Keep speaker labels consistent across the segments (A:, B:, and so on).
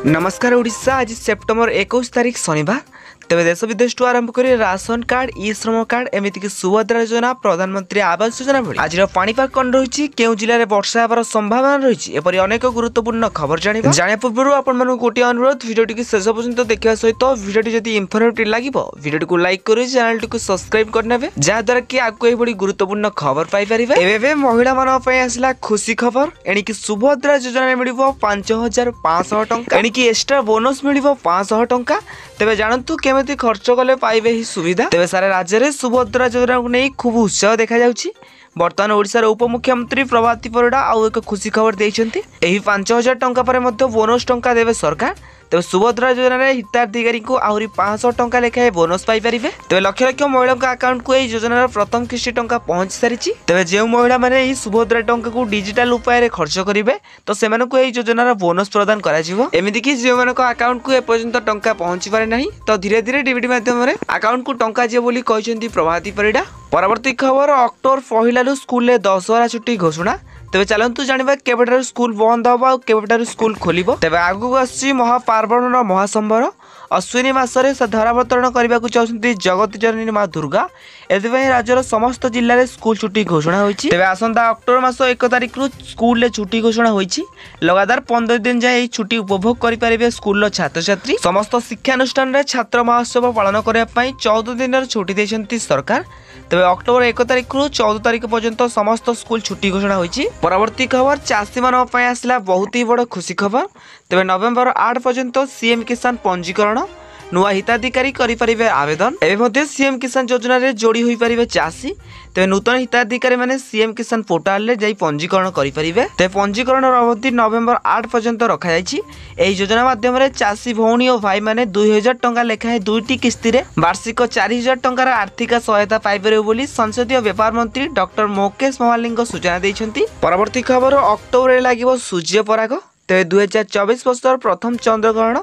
A: नमस्कार ओडिशा आज सेप्टेम्बर 21 तारिख शनिवार तेज देश विदेश आरंभ कर राशन कार्ड ई श्रम कार्ड एमतीक सुभद्रा योजना प्रधानमंत्री आवास योजना भली आज पाणीपाग कौन रही केउ जिले में वर्षा होवार संभावना रही एपरी अनेक गुरुत्वपूर्ण खबर जाना पूर्व आपण गोटे अनुरोध भिडियो शेष पर्यंत देखा सहित भिडियो जब इनफर्मेटिव लगे भिडियो को लाइक कर चैनल टी सब्सक्राइब करने जहाद्वारा कि आपको यह गुरुत्वपूर्ण खबर पाइपर महिला मानी आसला खुशी खबर एणिकी सुभद्रा योजना मिल 5500 टंका एणिकी एक्स्ट्रा बोनस मिल 500 टंका तेज जानतु केमी खर्च कले पाइबे ही सुविधा तेज सारा राज्य में सुभद्रा योजना को नहीं खूब उत्साह देखा जाउछि। बर्तमान ओडिशार उपमुख्यमंत्री प्रभाती परिडा आउ एक खुशी खबर देइछन्ति एही 5000 टंका पर मध्य बोनस टंका देवे सरकार तेज सुभद्रा योजना हिताधिकारी को आहरी 500 टंका लेखाएं बोनस पाई परिबे तेज लक्ष लक्ष महिला अकाउंट को योजनार प्रथम किस्ती टंका पहुंची सारी तेज जो महिला माने सुभद्रा टंका को डिजिटल उपाय खर्च करेंगे तो से योजनार बोनस प्रदान करमितिक जो अकाउंट को एपर्यंत टंका पहुंची पारे ना तो धीरे धीरे डीबीटी माध्यम अकाउंट को टंका जीव बोली कहते प्रभाती परिडा। परवर्ती खबर अक्टोबर पहलू स्कूल में दशहरा छुट्टी घोषणा तेज चलतु जाना केवटार स्कूल बंद हम आ केवटार स्कूल खोल तेज आगू आसी महापार्वण महासंबर अश्विनी मसरे धरावतरण करने को चाहते जगत जननी माँ दुर्गा एथपाई राज्यर समस्त जिले में स्कूल छुट्टी घोषणा होती तेज आसंता अक्टोबर मास 1 तारिख स्कूल छुट्टी घोषणा होती लगातार 15 दिन जाए छुट्टी उपभोग करेंगे स्कूल छात्र छात्री समस्त शिक्षानुष्ठान में छात्र महोत्सव पालन करने 14 दिन छुट्टी देते सरकार तेज अक्टोबर 1 तारिख 14 तारिख पर्यंत समस्त स्कूल छुट्टी घोषणा होती। परवर्ती खबर चाषी मानक आसला बहुत ही बड़ खुशी खबर तेज नवेम्बर 8 पर्यंत सीएम किसान पंजीकरण नुआ हिताधिकारी करें आवेदन एवं सीएम किसान योजना रे जोड़ी हो पारे चाषी तेज नूतन हिताधिकारी माने सीएम किसान पोर्टाल रे जाई पंजीकरण करेंगे तेज पंजीकरण अवधि नवेम्बर 8 पर्यंत रखा योजना माध्यम चाषी भौणी और भाई माने 2000 टंका लेखाएं दुईटी किस्ती रे वार्षिक 4000 टंकार आर्थिक सहायता पाइपर संसदीय व्यापार मंत्री डॉक्टर मुकेश महालिंग सूचना देइछन्ति। परवर्ती खबर अक्टोबर लगे सूर्य पराग तेज 2024 वर्ष प्रथम चंद्रग्रहण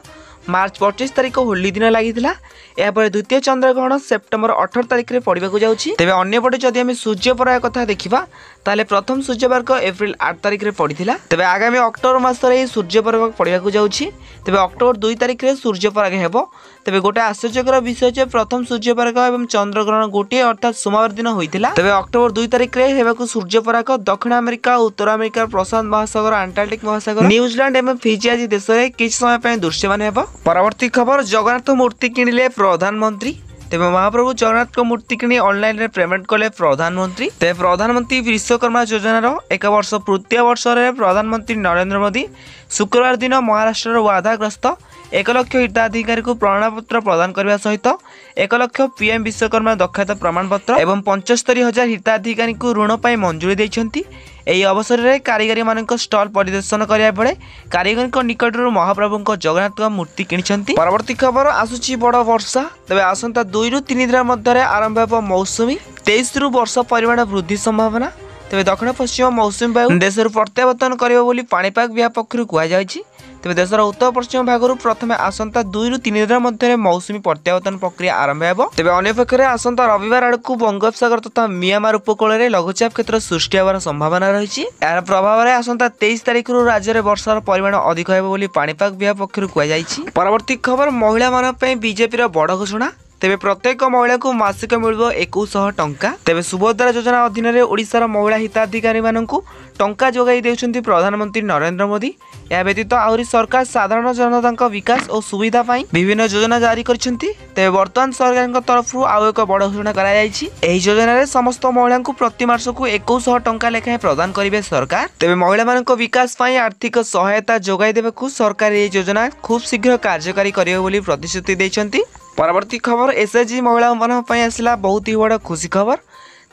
A: मार्च 25 तारिख होली दिन लगी द्वितीय चंद्रग्रहण सेप्टेम्बर 18 तारिख में पड़ा जाऊँगी तेज अंपटे जदि आम सूर्यपराग कथा देखा ताले प्रथम सूर्यपराग एप्रिल 8 तारिख में पड़ा तेज आगामी अक्टोबर मसरे सूर्यपराग पड़ा जाऊँगी तेज अक्टोबर 2 तारिख में सूर्यपराग हेब तेज गोटे आश्चर्यकर विषय प्रथम सूर्यपराग और चंद्रग्रहण गोटे अर्थात सोमवार दिन होता तेज अक्टोबर 2 तारिख में सूर्यपराग दक्षिण अमेरिका उत्तर अमेरिका प्रशांत महासागर आंटार्कटिक महासागर न्यूजीलैंड और फिजी आदि देश में किसी समय दृश्यमान हेब। परवर्ती खबर जगन्नाथ मूर्ति किणिले प्रधानमंत्री तेज महाप्रभु जगन्नाथ मूर्ति किणी ऑनलाइन पेमेंट कले प्रधानमंत्री तेज प्रधानमंत्री विश्वकर्मा योजनार 1 वर्ष तृतीय वर्ष में प्रधानमंत्री नरेंद्र मोदी शुक्रवार दिन महाराष्ट्र वाधाग्रस्त 1 लाख हिताधिकारी को प्रमाणपत्र प्रदान करने सहित 1 लाख पीएम विश्वकर्मा दक्षता प्रमाणपत्र एवं 75,000 हिताधिकारी को ऋण पर मंजूरी देइछन्ति। एही अवसर में कारीगरी मान स्टल परिदर्शन करने बेले कारीगर निकट महाप्रभु जगन्नाथ मूर्ति किनिछन्ति। परवर्ती खबर आसुची बड़ वर्षा तेज आसंता 2 ରୁ 3 दिन मध्य आरंभ हो मौसुमी 23 ରୁ वर्षा परिमाण वृद्धि संभावना तेज दक्षिण पश्चिम मौसुमी वायु देश प्रत्यावर्तन कर पाणीपाग विभाग पक्षर कहुई तेज देशर उत्तर पश्चिम भाग प्रथम आसंता 2 ରୁ 3 दिन मध्य मौसुमी प्रत्यावर्तन प्रक्रिया आरंभ हो तेज अन्य पक्षरे आसंता रविवार आड़क बंगोपसागर तथा मियांमार उपकूल में लघुचाप क्षेत्र सृष्टि होवार संभावना रही यार प्रभाव में आसंता 23 तारिख राज्य में वर्षार परिमाण अधिक होगी पाणीपाग विभाग पक्षर कहुई। परवर्ती खबर महिला मानक बीजेपी बड़ घोषणा तेज प्रत्येक महिला को मासिक मिल 2100 टंका तेज सुभद्रा योजना अधीन में ओडिशार महिला हिताधिकारी मानू टंका जोगाई देउछन्ति प्रधानमंत्री नरेंद्र मोदी। या व्यतीत आहरी सरकार साधारण जनता विकास और सुविधा पाई विभिन्न योजना जारी करछन्ति तेज वर्तमान सरकार तरफ आउ एक बड़ घोषणा कराई योजना रे समस्त महिला को प्रति मास को 2100 टंका लेखाएं प्रदान करेंगे सरकार तेज महिला मानक विकास पाई आर्थिक सहायता जोगाई देबेकु सरकार ये योजना खूब शीघ्र कार्यकारी करिवे बोली प्रतिश्रुति देइछन्ति। परवर्ती खबर एसएचजी महिला मानक आसला बहुत ही बड़ खुशी खबर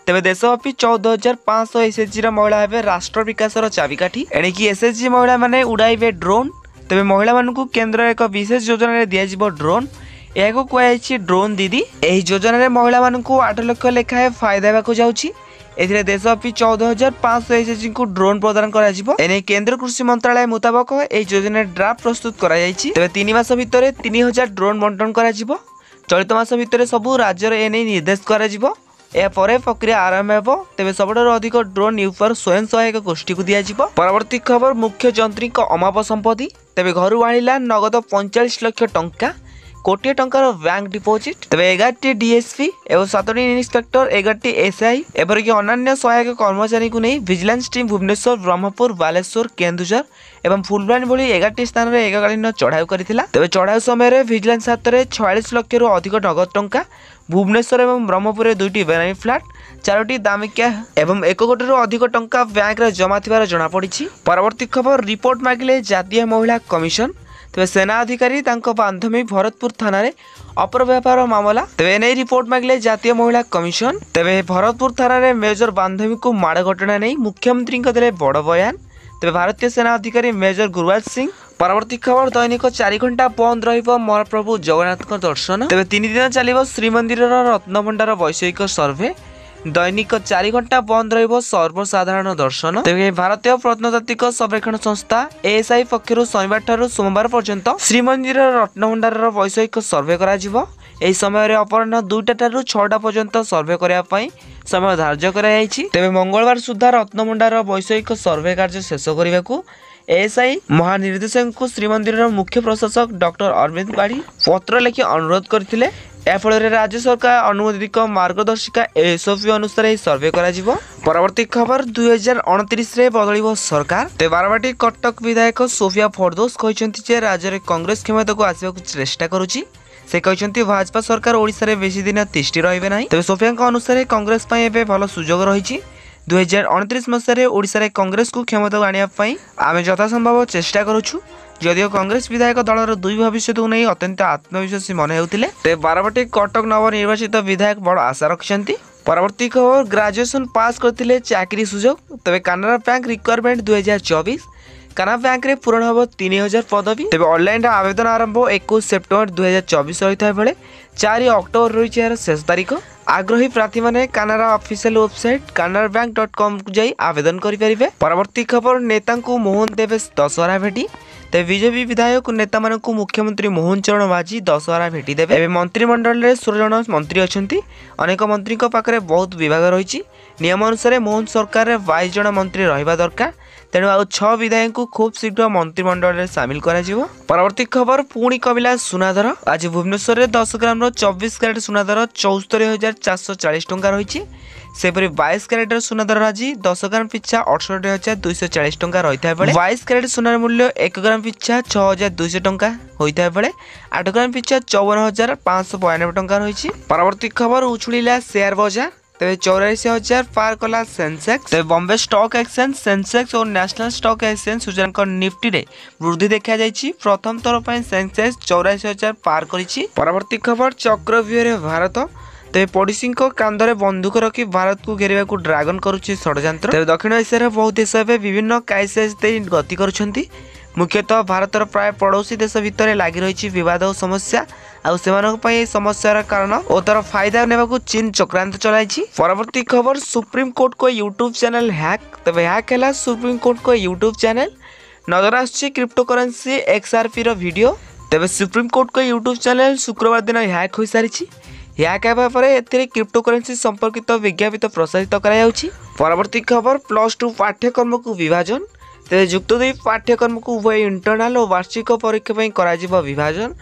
A: तेज देशव्यापी 14,500 एसएचजी महिला हे राष्ट्र विकास चाबिकाठी एणिकी एसएचजी महिला माने उड़ाइबे ड्रोन तेज महिला मानक केंद्र एक विशेष योजना दिज्व ड्रोन यह कहुई ड्रोन दीदी यही योजना महिला मानक 8 लाख लेखाएं फायदा होगा जाऊँगी एथिरे देशव्यापी 14,500 एसएचजी को ड्रोन प्रदान करा केंद्र कृषि मंत्रालय मुताबक यह योजना ड्राफ्ट प्रस्तुत कराई तेज 3 मास भितर 3000 ड्रोन बंटन करा चलित मास भितर सबू राज्य एने निर्देश करा यापर प्रक्रिया आरंभ हो तेज सबुठार अधिक ड्रोन यूपर स्वयं सहायक गोष्ठी को दिज्व। परवर्ती खबर मुख्य जंत्री अमाप संपत्ति तेबे घर आनिला नगद 45 लाख टंका कोटी टंकार बैंक डिपोजिट तेबे 11 डीएसपी एवं 7 इन्स्पेक्टर 11 एसआई एपरिक अन्य सहायक कर्मचारी को नहीं विजिलेंस टीम भुवनेश्वर ब्रह्मपुर बालेश्वर केन्दुझर एवं फुलबाणी भली 11 स्थान में एककालीन चढ़ाऊ करथिला तेबे चढ़ाऊ समय विजिलेंस हाथ में 46 लाख रु अधिक नगद टंका भुवनेश्वर एवं ब्रह्मपुर 2टी बेनामी फ्लाट 4टी दामिकिया एवं 1 कोटी रु अधिक टंका बैंक रे जमा थिबार जणा पड़िछि। परवर्ती खबर रिपोर्ट मागिले जातीय महिला कमिशन तेज सेना अधिकारी बांधवी भरतपुर थाना अपव्यापार मामला तेज एने रिपोर्ट मागिले जातीय महिला कमिशन तेज भरतपुर थाना मेजर बांधवी को माड़ घटना नहीं मुख्यमंत्री देले बड़ बयान तेज भारतीय सेना अधिकारी मेजर गुरुराज सिंह। परवर्ती खबर दैनिक 4 घंटा बंद रहिबो महाप्रभु जगन्नाथ दर्शन तेज 3 दिन चलिबो श्रीमंदिर रत्नभंडार वैषयिक सर्वे दैनिक 4 घंटा बंद रहिबो सर्वसाधारण दर्शन तेज भारतीय प्रत्नतात्विक सर्वेक्षण संस्था एएसआई पक्षर शनिवार ठारू सोमवार पर्यंत श्रीमंदिर रत्नभंडार वैषयिक सर्वे करा जिवो। एही समय अपराह्न 2टा ठारू 6टा पर्यंत सर्वे करिया पई समय धार्य करा जायछि तेज मंगलवार सुधा रत्नभंडार वैषयिक सर्वे कार्य शेष करने को एएसआई महानिर्देशक को श्रीमंदिर मुख्य प्रशासक डॉक्टर अरविंद बाड़ी पत्र लिखि अनुरोध करथिले। या फल राज्य सरकार अनुमोदित मार्गदर्शिका एसओपी अनुसार सर्वे करा जिवो। परवर्ती खबर 2029 रे बदलिबो सरकार ते बारवाटी कटक विधायक सोफिया फरदोस कहते जे राज्य में कांग्रेस क्षमता को आसवा चेष्टा करुछि से कहते भाजपा सरकार ओडिशा रे बेसी दिन तिष्टि रहिबे नाही तेज सोफिया अनुसार कांग्रेस पई एबे भल सुजोग रहिछि 2029 मसीह ओडिशा रे कांग्रेस को क्षमता आनिया पई आमे यथासंभव चेष्टा करूछु जदियो कांग्रेस विधायक दलर दुई भविष्य को नहीं अत्यंत आत्मविश्वासी मन होते तेज बारवाटी कटक नवनिर्वाचित विधायक बड़ आशा रखिंट। परवर्ती खबर ग्रेजुएशन पास करते चाकरी सुजोग तेज Canara bank requirement 2024 Canara bank रे पूरण हम 3000 पदवी तेज ऑनलाइन आवेदन आरंभ 21 सेप्टेम्बर 2024 रही बेले 4 अक्टोबर रही यार शेष तारीख आग्रही प्रार्थी माने कानारा ऑफिशियल वेबसाइट canarabank.com को जाई आवेदन करें। परवर्ती खबर नेता को मोहन देवे दशहरा भेटी तेज बीजेपी विधायक नेता मान मुख्यमंत्री मोहन चरण माझी दशहरा भेटी देवे। एवं मंत्रिमंडल में 16 जन मंत्री अच्छा अनेक मंत्री पाखे बहुत विभाग रही नियम अनुसार मोहन सरकार में 22 जन मंत्री रहा दरकार तेणु आउ 6 विधायक को खूब शीघ्र मंत्रिमंडल में सामिल करा जिवो। परवर्ती खबर पुणी कमिला सुनादर आज भुवनेश्वर में 10 ग्राम 24 क्यारेट सुनादर 74,440 टंका रही सेपरी 22 क्यारेटर सुनादर आज 10 ग्राम पिछा 68,240 टंका रही है 22 क्यारेट सुनार मूल्य 1 ग्राम पिछा 6,200 टंका होता है बेले 8 ग्राम पिछा 54,592 टंका रही। परवर्ती खबर उछुड़ा शेयर बाजार तेज 84,000 पार कला सेंसेक्स तेज बॉम्बे स्टॉक एक्सचेंज सेंसेक्स और नेशनल स्टॉक एक्सचेंज सूचना निफ्टी रे वृद्धि देखा जायछि प्रथम थर पर सेंसेक्स 84,000 पार करिछि। परवर्ती खबर चक्रव्यूह भारत तेज पड़ोशी कांधरे बंदूक रखी भारत को घेरवा को ड्रागन करुच्ची षड्यंत्र तेज दक्षिण एशियार बहुत देश एवं विभिन्न क्राइसिस गति करुछंती मुख्यतः भारतर प्राय पड़ोशी देश भितर लगी रही विवाद और समस्या आउ समस्यार कारण और तार फायदा नेबाकू चीन चक्रांत चलाई। परवर्ती खबर सुप्रीम कोर्ट को यूट्यूब चैनल हैक तेज हैक है सुप्रीम कोर्ट को यूट्यूब चैनल नजर आसुछि क्रिप्टो करेंसी XRP रो वीडियो तेज सुप्रीम कोर्ट को यूट्यूब चैनल शुक्रवार दिन हैक हो सारी हैक होगा पर एथिरे क्रिप्टो करेंसी संपर्कित विज्ञापित प्रसारित करा। परवर्ती खबर +2 पाठ्यक्रम को विभाजन तेज युक्त 2 पाठ्यक्रम को उभय इंटरनाल और वार्षिक परीक्षा करा विभाजन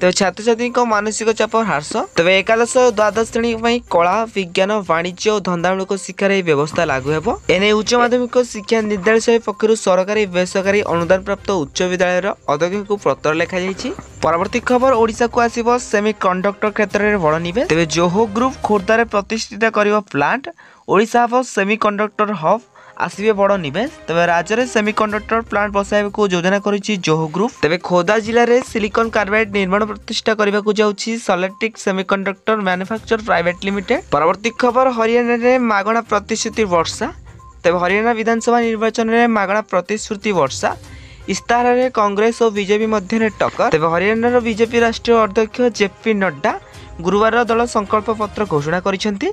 A: तेज छात्र छात्री मानसिक चाप ह्रास तेज एकादश और द्वादश श्रेणी कला विज्ञान वाणिज्य और धंदामूलक शिक्षार व्यवस्था लागू हेबो। एने उच्च माध्यमिक शिक्षा निर्देशालय पक्षर सरकारी बेसरकारी अनुदान प्राप्त उच्च विद्यालय अध्यक्ष को पत्र लिखा जायछि। परवर्ती खबर ओडिशा को आसीबो सेमीकंडक्टर क्षेत्र में बड़ निवेश तेज जोहो ग्रुप खोर्धार प्रतिष्ठित करिबो plant Odisha hub semiconductor hub आसवे बड़ निवेश तेज राज्य में सेमीकंडक्टर प्लांट बसाइबा को योजना करिछि जोहो ग्रुप तेज खोर्धा जिले में सिलिकॉन कार्बाइड निर्माण प्रतिष्ठा करने को जाउछि सलेटिक सेमीकंडक्टर मैन्युफैक्चर प्राइवेट लिमिटेड। परवर्ती खबर हरियाणा में मागणा प्रतिश्रुति वर्षा तेज हरियाणा विधानसभा निर्वाचन में मागणा प्रतिश्रुति वर्षा इस्ताहार में कांग्रेस और बीजेपी मध्य टक्कर तेज हरियाणा बीजेपी राष्ट्रीय अध्यक्ष जेपी नड्डा गुरुवार दल संकल्प पत्र घोषणा करिसेंती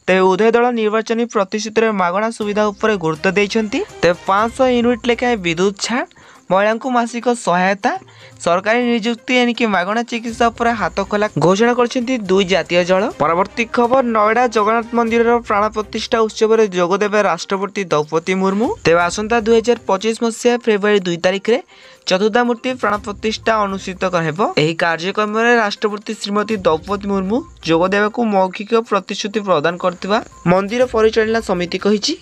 A: तेज उभय दल निर्वाचन प्रतिश्रुति मागणा सुविधा उपर गुरुत्व देइछंती तेज 500 यूनिट लेखाएं विद्युत छाड़ महिला को मासिक सहायता सरकारी नियुक्ति एनिक मागणा चिकित्सा उपर हाथ खोला घोषणा करछन्ती दुई जातीय जल। परवर्ती खबर नोएडा जगन्नाथ मंदिर प्राण प्रतिष्ठा उत्सव में जोगदेवे राष्ट्रपति द्रौपदी मुर्मू। तेज आसंता 2025 मसीहा फेब्रुआरी 2 तारिख में चतुर्था मूर्ति प्राण प्रतिष्ठा अनुष्ठित हेब। एही कार्यक्रम में राष्ट्रपति श्रीमती द्रौपदी मुर्मू जोगदेवा को मौखिक प्रतिश्रुति प्रदान करथिबा मंदिर परिचालना समिति कहिछि।